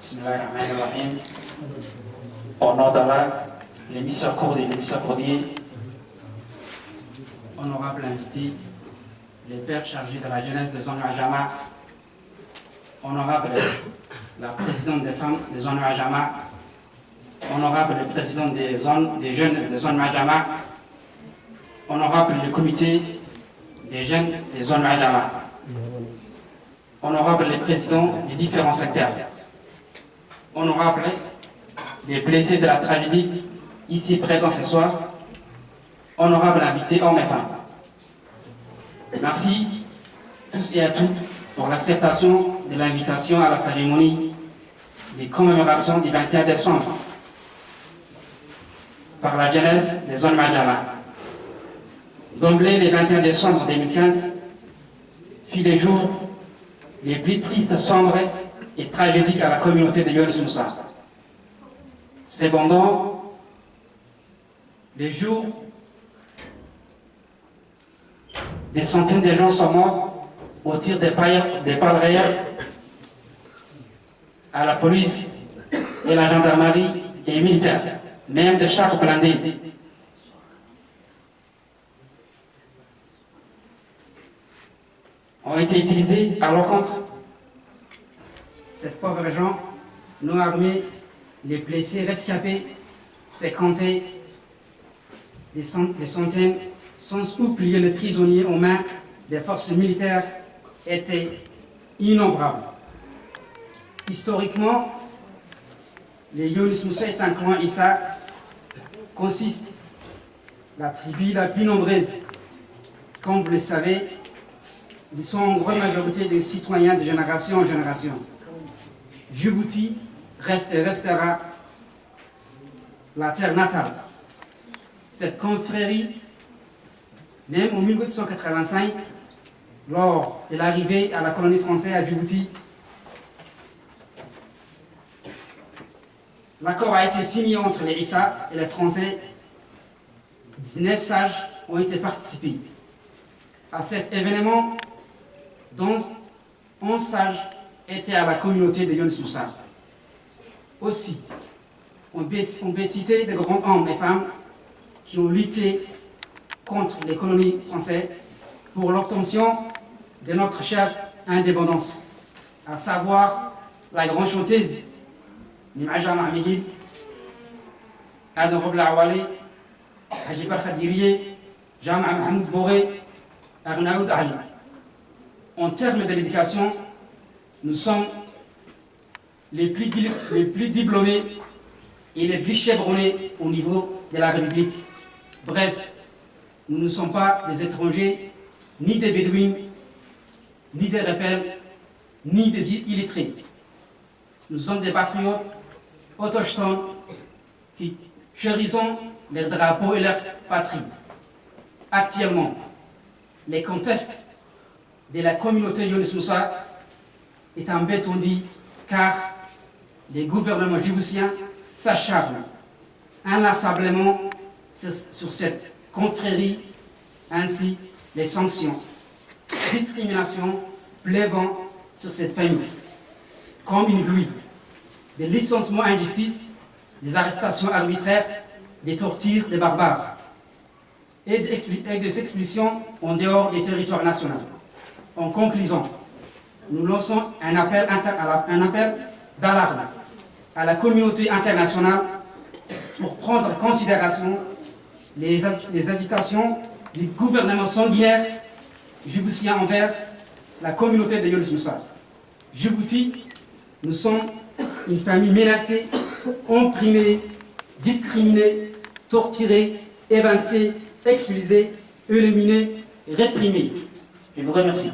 Bismillahirrahmanirrahim. Au nom d'Allah, l'émissaire Courdier, honorable invité, les pères chargés de la jeunesse de zone Ajama, honorable la présidente des femmes de zone Ajama, honorable le président des jeunes de zone Ajama, honorable le comité des jeunes des zones Ajama, honorable les présidents des différents secteurs, honorable les blessés de la tragédie ici présents ce soir, honorable invités hommes et femmes. Merci tous et à toutes pour l'acceptation de l'invitation à la cérémonie des commémorations du 21 décembre par la jeunesse des zones Majama. D'emblée, le 21 décembre 2015 fut les jours les plus tristes, sombres et tragédiques à la communauté de Yunus Moussa. Cependant, les jours, des centaines de gens sont morts au tir des balles réelles à la police et la gendarmerie et les militaires, même de chars blindés. Ont été utilisés à l'encontre. Ces pauvres gens non armés, les blessés rescapés, c'est compté des centaines, sans oublier les prisonniers aux mains des forces militaires, étaient innombrables. Historiquement, les Yunus Moussa est un clan Issa, consiste la tribu la plus nombreuse. Comme vous le savez, ils sont en grande majorité des citoyens de génération en génération. Djibouti reste et restera la terre natale. Cette confrérie, même en 1885, lors de l'arrivée à la colonie française à Djibouti, l'accord a été signé entre les Issa et les Français. 19 sages ont été participés à cet événement, dont 11 sages étaient à la communauté de Yunus Moussa. Aussi, on peut citer de grands hommes et femmes qui ont lutté contre les colonies françaises pour l'obtention de notre chère indépendance, à savoir la grande chanteuse Nimaja Mahmidi, Adam Robla Awali, Hajibar Khadiriye, Jama Mahmoud Boré, Arnaoud Ali. En termes de l'éducation, nous sommes les plus diplômés et les plus chevronnés au niveau de la République. Bref, nous ne sommes pas des étrangers, ni des bédouins, ni des rebelles, ni des illettrés. Nous sommes des patriotes autochtones qui chérissons leurs drapeaux et leur patrie. Actuellement, les contestes de la communauté Yunus Moussa est en béton dit car les gouvernements djiboutiens s'acharnent inlassablement sur cette confrérie, ainsi les sanctions, discriminations pleuvant sur cette famille, comme une pluie, des licenciements injustices, des arrestations arbitraires, des tortures des barbares et des expulsions en dehors des territoires nationaux. En conclusion, nous lançons un appel d'alarme à la communauté internationale pour prendre en considération les agitations du gouvernement sanguinaire djiboutien envers la communauté de Yunus Moussa. Djibouti, nous sommes une famille menacée, opprimée, discriminée, torturée, évincée, expulsée, éliminée, réprimée. Je vous remercie.